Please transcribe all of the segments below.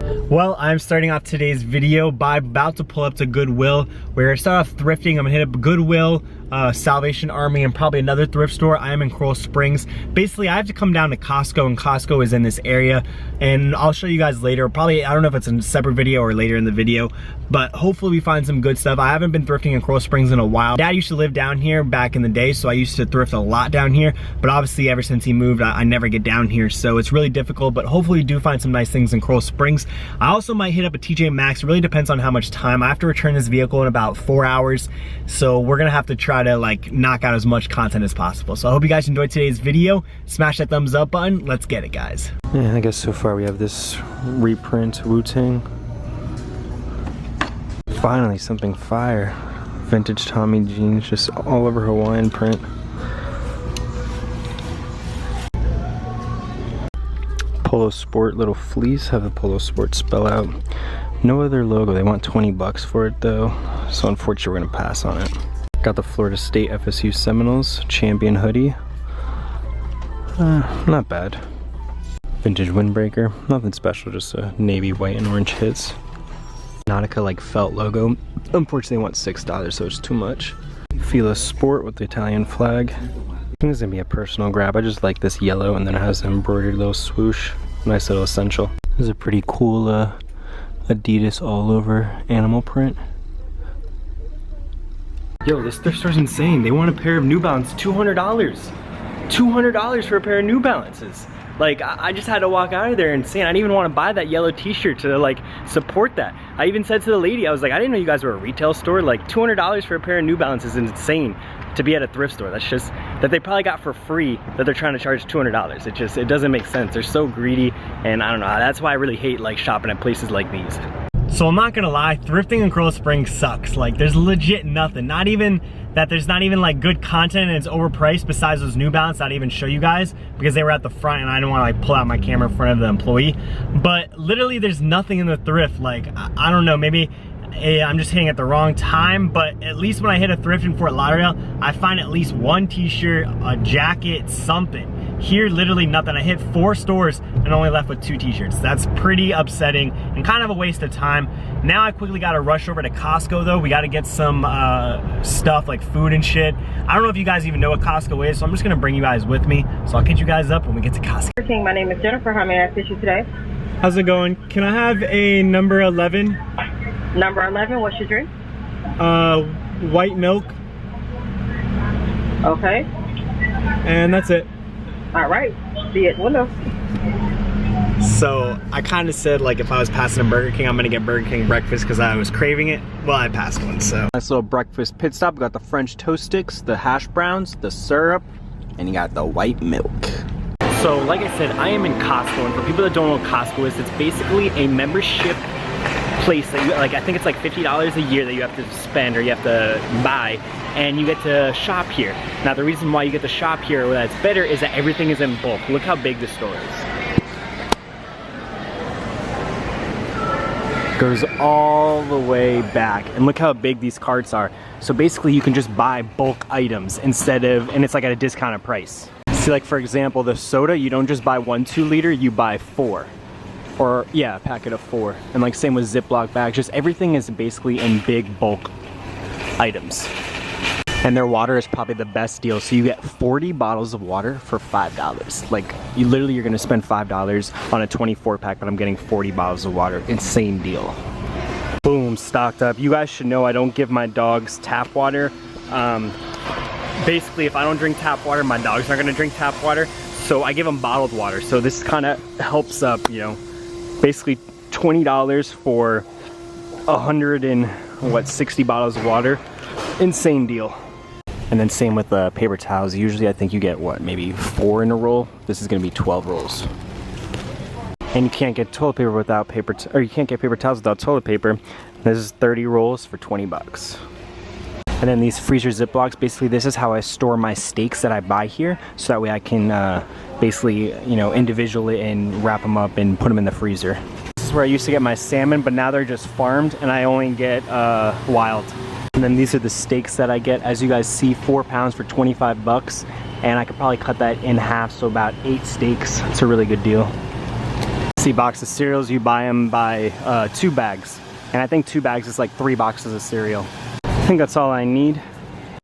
Well, I'm starting off today's video by about to pull up to Goodwill. We're gonna start off thrifting. I'm gonna hit up Goodwill, Salvation Army, and probably another thrift store. I am in Coral Springs. Basically, I have to come down to Costco, and Costco is in this area, and I'll show you guys later. Probably, I don't know if it's in a separate video or later in the video, but hopefully we find some good stuff. I haven't been thrifting in Coral Springs in a while. Dad used to live down here back in the day, so I used to thrift a lot down here, but obviously ever since he moved, I never get down here, so it's really difficult, but hopefully we do find some nice things in Coral Springs. I also might hit up a TJ Maxx. It really depends on how much time. I have to return this vehicle in about 4 hours, so we're gonna have to try to like knock out as much content as possible. So I hope you guys enjoyed today's video. Smash that thumbs up button. Let's get it, guys. Yeah, I guess so far we have this reprint Wu-Tang. Finally something fire. Vintage Tommy jeans, just all over Hawaiian print. Polo Sport little fleece, have the Polo Sport spell out. No other logo. They want 20 bucks for it though, so unfortunately we're gonna pass on it. Got the Florida State FSU Seminoles champion hoodie. Not bad. Vintage windbreaker, nothing special, just a navy, white, and orange hits. Nautica like felt logo. Unfortunately they want $6, so it's too much. Fila Sport with the Italian flag. I think it's gonna be a personal grab. I just like this yellow, and then it has an embroidered little swoosh. Nice little essential. This is a pretty cool Adidas all over animal print. Yo, this thrift store's insane. They want a pair of New Balance, $200. $200 for a pair of New Balances. Like, I just had to walk out of there insane. I didn't even want to buy that yellow t-shirt to like support that. I even said to the lady, I was like, I didn't know you guys were a retail store. Like $200 for a pair of New Balances is insane to be at a thrift store. That's just, that they probably got for free, that they're trying to charge $200. It doesn't make sense. They're so greedy, and I don't know. That's why I really hate like shopping at places like these. So I'm not gonna lie, thrifting in Coral Springs sucks. Like there's legit nothing. Not even that there's not even like good content and it's overpriced besides those New Balance. I'd even show you guys because they were at the front and I didn't wanna like pull out my camera in front of the employee. But literally there's nothing in the thrift. Like, I don't know, maybe I'm just hitting at the wrong time, but at least when I hit a thrift in Fort Lauderdale, I find at least one t-shirt, a jacket, something. Here, literally nothing. I hit 4 stores and only left with 2 t-shirts. That's pretty upsetting and kind of a waste of time. Now I quickly gotta rush over to Costco though. We gotta get some stuff like food and shit. I don't know if you guys even know what Costco is, so I'm just gonna bring you guys with me. So I'll catch you guys up when we get to Costco. My name is Jennifer. How may I assist you today? How's it going? Can I have a number 11? Number 11, what's your drink? White milk. Okay. And that's it. All right, see you at the window. So I kind of said like if I was passing a Burger King, I'm gonna get Burger King breakfast because I was craving it. Well, I passed one, so. Nice little breakfast pit stop. We got the French toast sticks, the hash browns, the syrup, and you got the white milk. So like I said, I am in Costco, and for people that don't know what Costco is, it's basically a membership place that you, like, I think it's like $50 a year that you have to spend or you have to buy, and you get to shop here. Now the reason why you get to shop here, or that's better, is that everything is in bulk. Look how big this store is. Goes all the way back, and look how big these carts are. So basically you can just buy bulk items instead of, and it's like at a discounted price. See, like for example, the soda, you don't just buy 1 2-liter, you buy 4. Or yeah, a packet of 4. And like same with Ziploc bags, just everything is basically in big bulk items. And their water is probably the best deal. So you get 40 bottles of water for $5. Like you literally, you're gonna spend $5 on a 24 pack, but I'm getting 40 bottles of water. Insane deal. Boom, stocked up. You guys should know I don't give my dogs tap water. Basically, if I don't drink tap water, my dogs aren't gonna drink tap water. So I give them bottled water. So this kind of helps up, you know, basically $20 for 160 bottles of water. Insane deal. And then same with the paper towels. Usually I think you get what, maybe 4 in a roll. This is gonna be 12 rolls. And you can't get toilet paper without paper, or you can't get paper towels without toilet paper. This is 30 rolls for 20 bucks. And then these freezer Ziplocs, basically this is how I store my steaks that I buy here, so that way I can basically, you know, individually and wrap them up and put them in the freezer. This is where I used to get my salmon, but now they're just farmed and I only get wild. And then these are the steaks that I get. As you guys see, 4 pounds for 25 bucks. And I could probably cut that in half, so about 8 steaks. It's a really good deal. See, box of cereals, you buy them by 2 bags. And I think 2 bags is like 3 boxes of cereal. I think that's all I need.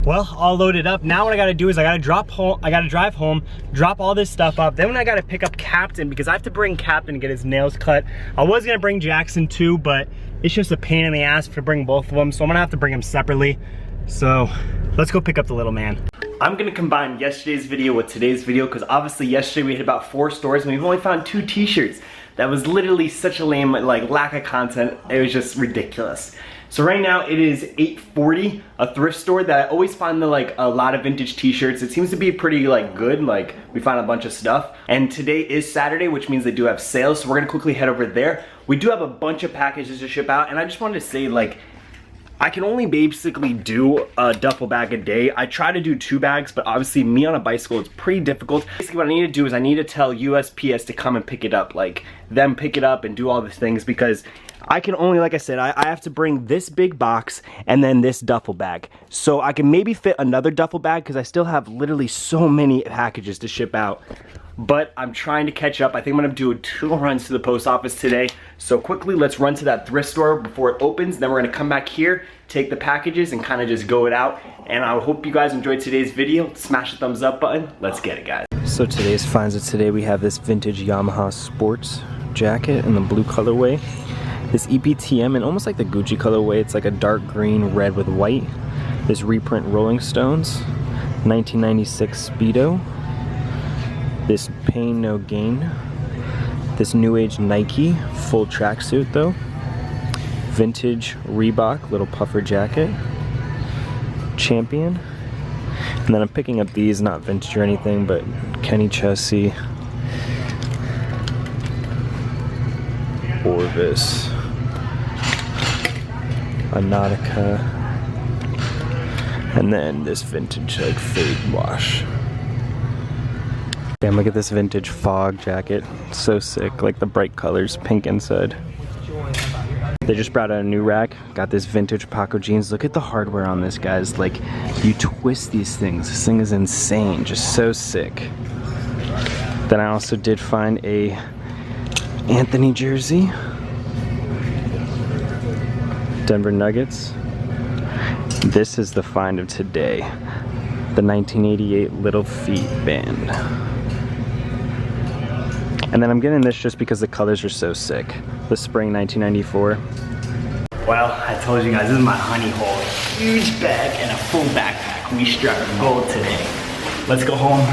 Well, all loaded up. Now what I gotta do is I gotta drive home, drop all this stuff up. Then I gotta pick up Captain because I have to bring Captain to get his nails cut. I was gonna bring Jackson too, but it's just a pain in the ass to bring both of them. So I'm gonna have to bring them separately. So let's go pick up the little man. I'm gonna combine yesterday's video with today's video because obviously yesterday we hit about 4 stores and we've only found 2 t-shirts. That was literally such a lame lack of content. It was just ridiculous. So right now it is 8:40, a thrift store that I always find a lot of vintage t-shirts. It seems to be pretty good, we find a bunch of stuff. And today is Saturday, which means they do have sales, so we're gonna quickly head over there. We do have a bunch of packages to ship out, and I just wanted to say I can only basically do a duffel bag a day. I try to do 2 bags, but obviously me on a bicycle, it's pretty difficult. Basically what I need to do is I need to tell USPS to come and pick it up, them pick it up and do all the things because I can only, like I said, I have to bring this big box and then this duffel bag. So I can maybe fit another duffel bag because I still have literally so many packages to ship out. But I'm trying to catch up. I think I'm gonna do 2 runs to the post office today. So quickly, let's run to that thrift store before it opens. Then we're gonna come back here, take the packages and kind of just go it out. And I hope you guys enjoyed today's video. Smash the thumbs up button. Let's get it, guys. So today's finds of today, we have this vintage Yamaha sports jacket in the blue colorway. This EPTM in almost like the Gucci colorway. It's like a dark green, red with white. This reprint Rolling Stones, 1996 Speedo. This Pain No Gain. This new age Nike full tracksuit though. Vintage Reebok little puffer jacket. Champion. And then I'm picking up these, not vintage or anything, but Kenny Chessie. Orvis. A Nautica. And then this vintage fade wash. Damn, look at this vintage fog jacket. So sick, the bright colors, pink inside. They just brought out a new rack. Got this vintage Paco jeans. Look at the hardware on this, guys. You twist these things. This thing is insane, just so sick. Then I also did find a Anthony jersey. Denver Nuggets. This is the find of today. The 1988 Little Feet band. And then I'm getting this just because the colors are so sick. The spring 1994. Well, I told you guys, this is my honey hole. Huge bag and a full backpack. We struck gold today. Let's go home,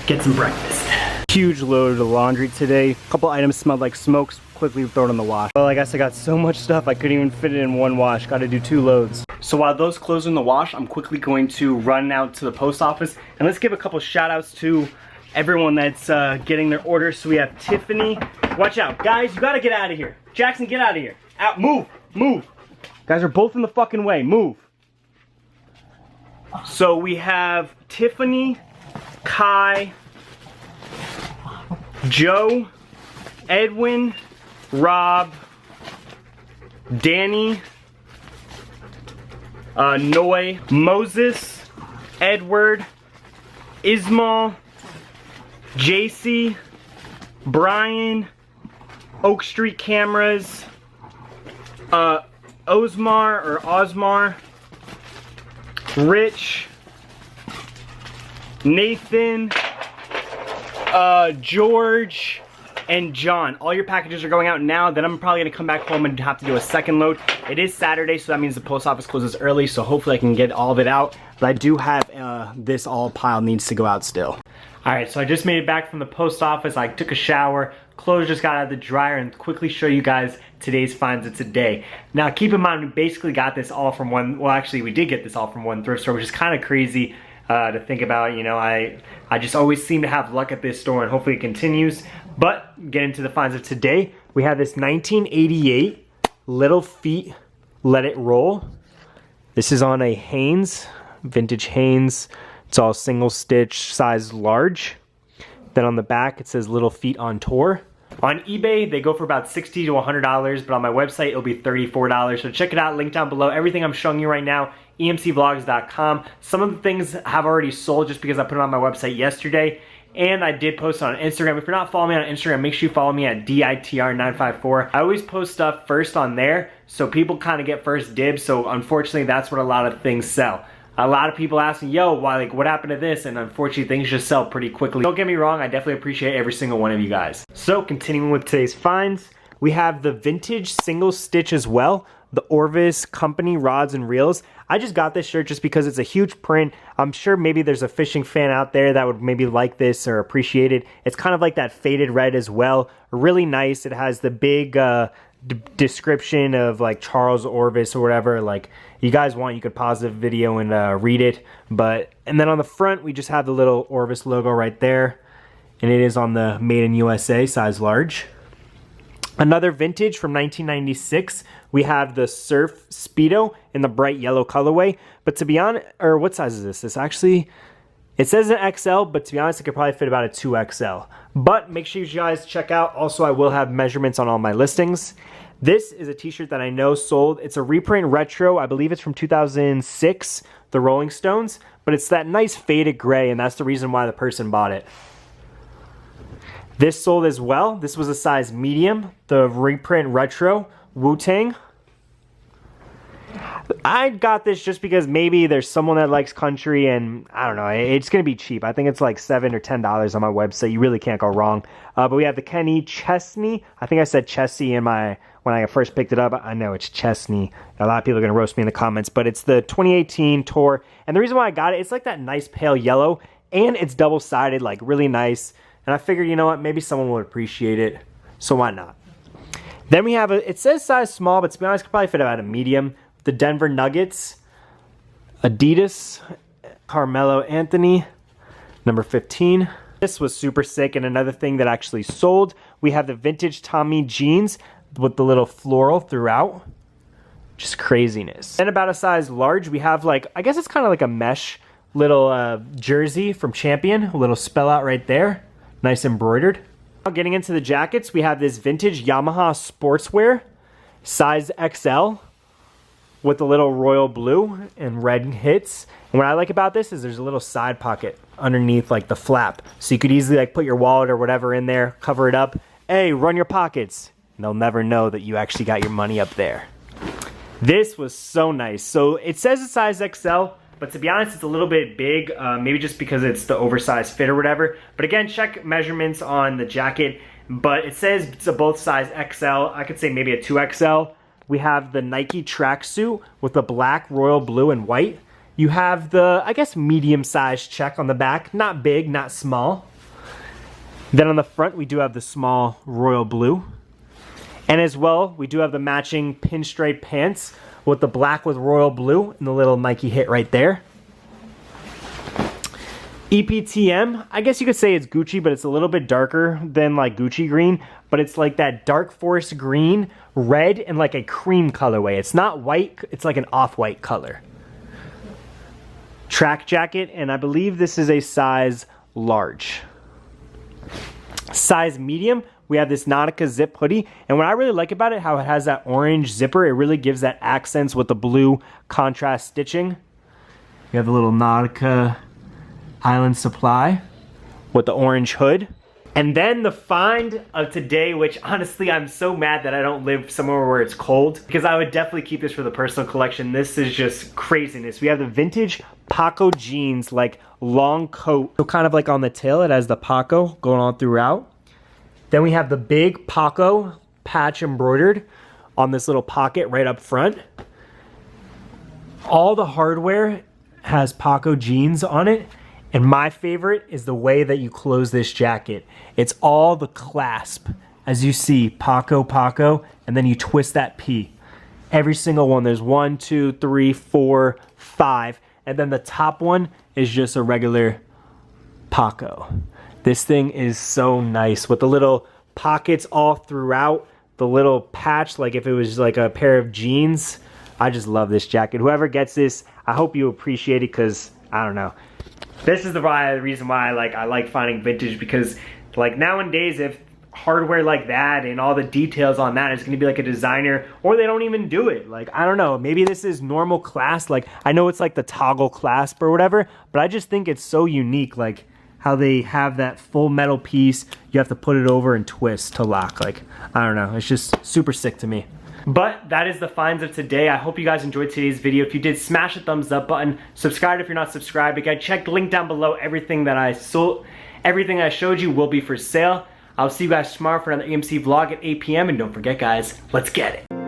get some breakfast. Huge load of laundry today. A couple items smelled like smokes. Quickly throw it in the wash. Well, I guess I got so much stuff I couldn't even fit it in 1 wash. Got to do 2 loads. So while those clothes are in the wash, I'm quickly going to run out to the post office and let's give a couple shout outs to everyone that's getting their orders. So we have Tiffany. Watch out, guys, you gotta get out of here. Jackson, get out of here. Out, move, move. Guys are both in the fucking way, move. So we have Tiffany, Kai, Joe, Edwin, Rob, Danny, Noy, Moses, Edward, Ismail, JC, Brian, Oak Street Cameras, Osmar, Rich, Nathan, George, and John. All your packages are going out now. Then I'm probably gonna come back home and have to do a second load. It is Saturday, so that means the post office closes early, so hopefully I can get all of it out. But I do have this all piled, needs to go out still. All right, so I just made it back from the post office. I took a shower, clothes just got out of the dryer, and quickly show you guys today's finds of today. Now keep in mind, we basically got this all from one, well actually we did get this all from one thrift store, which is kind of crazy to think about. You know, I just always seem to have luck at this store and hopefully it continues. But get into the finds of today. We have this 1988 Little Feet Let It Roll. This is on a Hanes, vintage Hanes. It's all single stitch, size large. Then on the back it says Little Feet on Tour. On eBay they go for about $60 to $100, but on my website it'll be $34. So check it out, link down below. Everything I'm showing you right now, emcvlogs.com. Some of the things have already sold just because I put it on my website yesterday. and I did post on Instagram. If you're not following me on Instagram, make sure you follow me at DITR954. I always post stuff first on there, so people kind of get first dibs, so unfortunately that's what a lot of things sell. A lot of people ask me, yo, why, like, what happened to this? And unfortunately, things just sell pretty quickly. Don't get me wrong, I definitely appreciate every single one of you guys. So, continuing with today's finds, we have the vintage single stitch as well, the Orvis Company rods and reels. I just got this shirt just because it's a huge print. I'm sure maybe there's a fishing fan out there that would maybe like this or appreciate it. It's kind of like that faded red as well. Really nice. It has the big description of like Charles Orvis or whatever. Like, you guys want, you could pause the video and read it. And then on the front, we just have the little Orvis logo right there. And it is on the Made in USA, size large. Another vintage from 1996, we have the Surf Speedo in the bright yellow colorway. But to be honest, or what size is this? This actually, it says an XL, but to be honest, it could probably fit about a 2XL. But make sure you guys check out. Also, I will have measurements on all my listings. This is a t-shirt that I know sold. It's a reprint retro. I believe it's from 2006, the Rolling Stones. But it's that nice faded gray, and that's the reason why the person bought it. This sold as well. This was a size medium, the reprint retro Wu-Tang. I got this just because maybe there's someone that likes country, and I don't know, it's going to be cheap. I think it's like $7 or $10 on my website. You really can't go wrong. But we have the Kenny Chesney. I think I said Chesney in when I first picked it up. I know it's Chesney. A lot of people are going to roast me in the comments, but it's the 2018 tour. And the reason why I got it, it's like that nice pale yellow, and it's double-sided, like really nice. And I figured, you know what, maybe someone would appreciate it, so why not? Then we have it says size small, but to be honest, it could probably fit about a medium. The Denver Nuggets, Adidas, Carmelo Anthony, number 15. This was super sick, and another thing that actually sold, we have the vintage Tommy jeans with the little floral throughout. Just craziness. Then about a size large, we have like, I guess it's kind of like a mesh little jersey from Champion, a little spell out right there. Nice embroidered. Now getting into the jackets, we have this vintage Yamaha sportswear, size XL, with the little royal blue and red hits. And what I like about this is there's a little side pocket underneath like the flap. So you could easily like put your wallet or whatever in there, cover it up. Hey, run your pockets. And they'll never know that you actually got your money up there. This was so nice. So it says it's size XL, but to be honest, it's a little bit big, maybe just because it's the oversized fit or whatever. But again, check measurements on the jacket. But it says it's a both size XL. I could say maybe a 2XL. We have the Nike tracksuit with the black, royal blue, and white. You have the, I guess, medium-sized check on the back. Not big, not small. Then on the front, we do have the small royal blue. And as well, we do have the matching pinstripe pants with the black with royal blue and the little Nike hit right there. EPTM, I guess you could say it's Gucci, but it's a little bit darker than like Gucci green, but it's like that dark forest green, red, and like a cream colorway. It's not white, it's like an off-white color. Track jacket, and I believe this is a size large. Size medium, we have this Nautica Zip Hoodie, and what I really like about it, how it has that orange zipper, it really gives that accents with the blue contrast stitching. You have the little Nautica Island Supply with the orange hood. And then the find of today, which honestly I'm so mad that I don't live somewhere where it's cold, because I would definitely keep this for the personal collection. This is just craziness. We have the vintage Paco jeans, like long coat, so kind of like on the tail it has the Paco going on throughout. Then we have the big Paco patch embroidered on this little pocket right up front. All the hardware has Paco jeans on it. And my favorite is the way that you close this jacket. It's all the clasp. As you see, Paco, Paco, and then you twist that P. Every single one. There's 1, 2, 3, 4, 5. And then the top one is just a regular Paco. This thing is so nice with the little pockets all throughout. The little patch, like if it was like a pair of jeans. I just love this jacket. Whoever gets this, I hope you appreciate it, because I don't know. This is the reason why I like finding vintage, because like nowadays, if hardware like that and all the details on that is going to be like a designer, or they don't even do it. Like, I don't know, maybe this is normal clasp. Like, I know it's like the toggle clasp or whatever, but I just think it's so unique. Like, how they have that full metal piece. You have to put it over and twist to lock. Like, I don't know, it's just super sick to me. But that is the finds of today. I hope you guys enjoyed today's video. If you did, smash the thumbs up button. Subscribe if you're not subscribed. Again, check the link down below. Everything I showed you will be for sale. I'll see you guys tomorrow for another EMC vlog at 8 p.m. And don't forget, guys, let's get it.